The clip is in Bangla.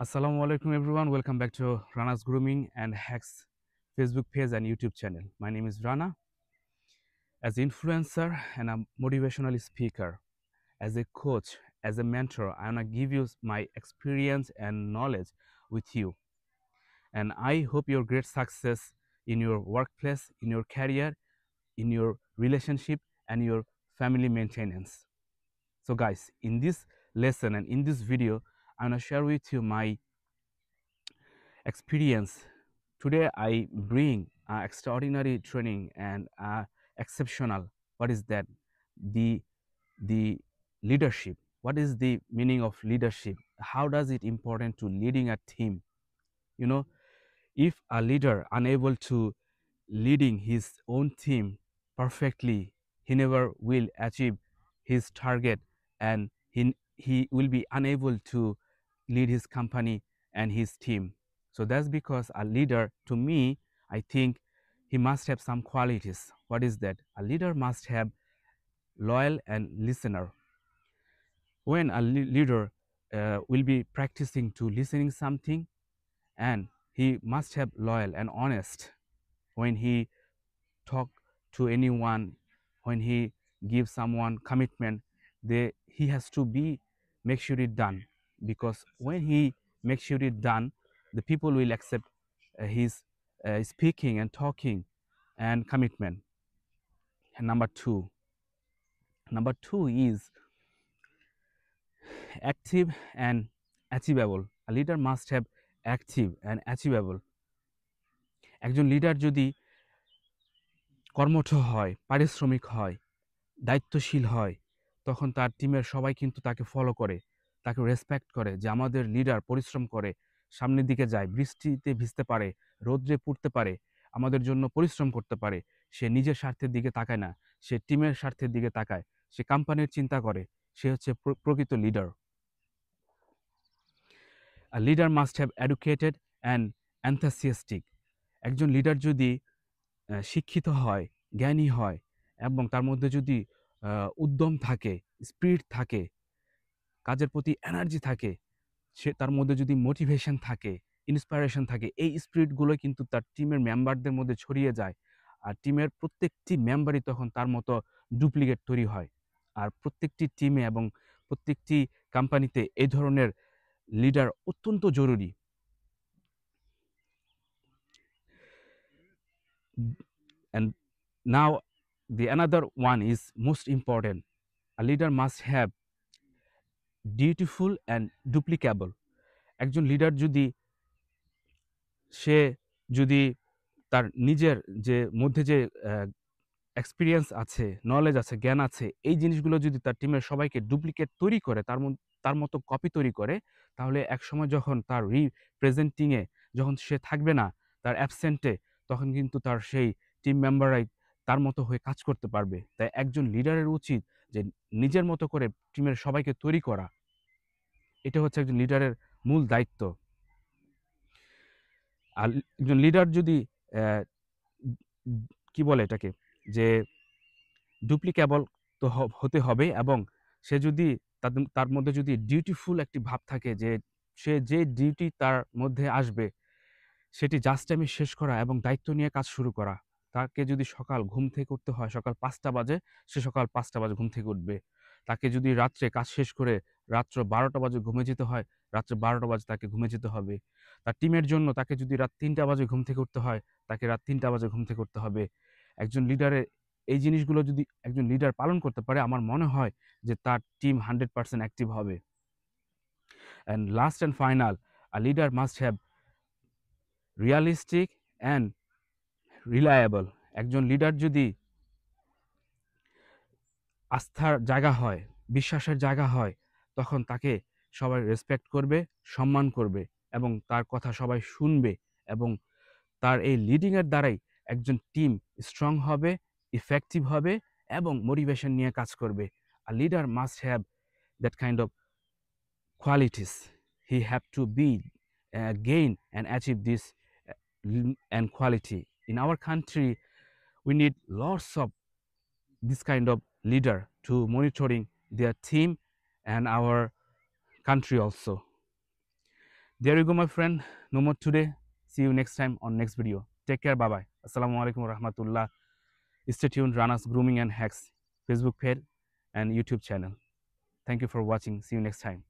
Assalamu alaikum everyone. Welcome back to Rana's Grooming and Hacks Facebook page and YouTube channel. My name is Rana. As an influencer and a motivational speaker, as a coach, as a mentor, I wanna give you my experience and knowledge with you. And I hope your great success in your workplace, in your career, in your relationship, and your family maintenance. So guys, in this lesson and in this video, I wanna share with you my experience. Today I bring extraordinary training and exceptional. What is that? The leadership. What is the meaning of leadership? How does it important to leading a team? You know, if a leader unable to leading his own team perfectly, he never will achieve his target, and he will be unable to lead his company and his team. So that's because a leader, to me, I think he must have some qualities. What is that? A leader must have loyal and listener. When a leader will be practicing to listening something, and he must have loyal and honest when he talk to anyone, when he gives someone commitment, he has to be make sure it done, because when he makes sure it done, the people will accept his speaking and talking and commitment. And number two is active and achievable. A leader must have active and achievable. একজন লিডার যদি কর্মঠ হয়, পারিশ্রমিক হয়, দায়িত্বশীল হয়, তখন তার টিমের সবাই কিন্তু তাকে ফলো করে, তাকে রেসপেক্ট করে যে আমাদের লিডার পরিশ্রম করে, সামনের দিকে যায়, বৃষ্টিতে ভিজতে পারে, রৌদ্রে পুড়তে পারে, আমাদের জন্য পরিশ্রম করতে পারে। সে নিজের স্বার্থের দিকে তাকায় না, সে টিমের স্বার্থের দিকে তাকায়, সে কোম্পানির চিন্তা করে, সে হচ্ছে প্রকৃত leader. A leader must have educated and enthusiastic. একজন লিডার যদি শিক্ষিত হয়, জ্ঞানী হয়, এবং তার মধ্যে যদি উদ্যম থাকে, স্পিরিট থাকে, কাজের প্রতি এনার্জি থাকে, সে তার মধ্যে যদি মোটিভেশন থাকে, ইন্সপিরেশন থাকে, এই স্পিরিটগুলো কিন্তু তার টিমের মেম্বারদের মধ্যে ছড়িয়ে যায়। আর টিমের প্রত্যেকটি মেম্বারই তখন তার মতো ডুপ্লিকেট তৈরি হয়। আর প্রত্যেকটি টিমে এবং প্রত্যেকটি কোম্পানিতে এই ধরনের লিডার অত্যন্ত জরুরি। And now the another one is most important. A leader must have dutiful and duplicable. একজন লিডার যদি সে যদি তার নিজের যে মধ্যে যে এক্সপিরিয়েন্স আছে, নলেজ আছে, জ্ঞান আছে, এই জিনিসগুলো যদি তার টিমের সবাইকে ডুপ্লিকেট তৈরি করে, তার মতো কপি তৈরি করে, তাহলে একসময় যখন তার রিপ্রেজেন্টিংয়ে যখন সে থাকবে না, তার অ্যাবসেন্টে, তখন কিন্তু তার সেই টিম মেম্বাররাই তার মতো হয়ে কাজ করতে পারবে। তাই একজন লিডারের উচিত যে নিজের মতো করে টিমের সবাইকে তৈরি করা। এটা হচ্ছে একজন লিডারের মূল দায়িত্ব। আর একজন লিডার যদি কি বলে এটাকে, যে ডুপ্লিকেবল তো হতে হবে, এবং সে যদি তার মধ্যে যদি ডিউটিফুল একটি ভাব থাকে, যে সে যে ডিউটি তার মধ্যে আসবে সেটি জাস্ট টাইমে শেষ করা এবং দায়িত্ব নিয়ে কাজ শুরু করা। তাকে যদি সকাল ঘুম থেকে উঠতে হয় সকাল ৫টা বাজে, সে সকাল ৫টা বাজে ঘুম থেকে উঠবে। তাকে যদি রাত্রে কাজ শেষ করে রাত্র ১২টা বাজে ঘুমে যেতে হয়, রাত্রে ১২টা বাজে তাকে ঘুমে যেতে হবে। তার টিমের জন্য তাকে যদি রাত ৩টা বাজে ঘুম থেকে উঠতে হয়, তাকে রাত ৩টা বাজে ঘুম থেকে উঠতে হবে। একজন লিডারের এই জিনিসগুলো যদি একজন লিডার পালন করতে পারে, আমার মনে হয় যে তার টিম 100% অ্যাক্টিভ হবে। And last and final, a leader must have realistic and reliable. একজন লিডার যদি আস্থার জায়গা হয়, বিশ্বাসের জায়গা হয়, তখন তাকে সবাই রেসপেক্ট করবে, সম্মান করবে, এবং তার কথা সবাই শুনবে, এবং তার এই লিডিংয়ের দ্বারাই একজন টিম স্ট্রং হবে, ইফেক্টিভ হবে, এবং মোটিভেশন নিয়ে কাজ করবে। আ leader must have that kind of qualities. He have to be gain and achieve this and quality. In our country, we need lots of this kind of leader to monitoring their team and our country also. There you go, my friend. No more today. See you next time on next video. Take care. Bye bye. Assalamu alaikum warahmatullah. Stay tuned. Ranas Grooming and Hacks Facebook page and YouTube channel. Thank you for watching. See you next time.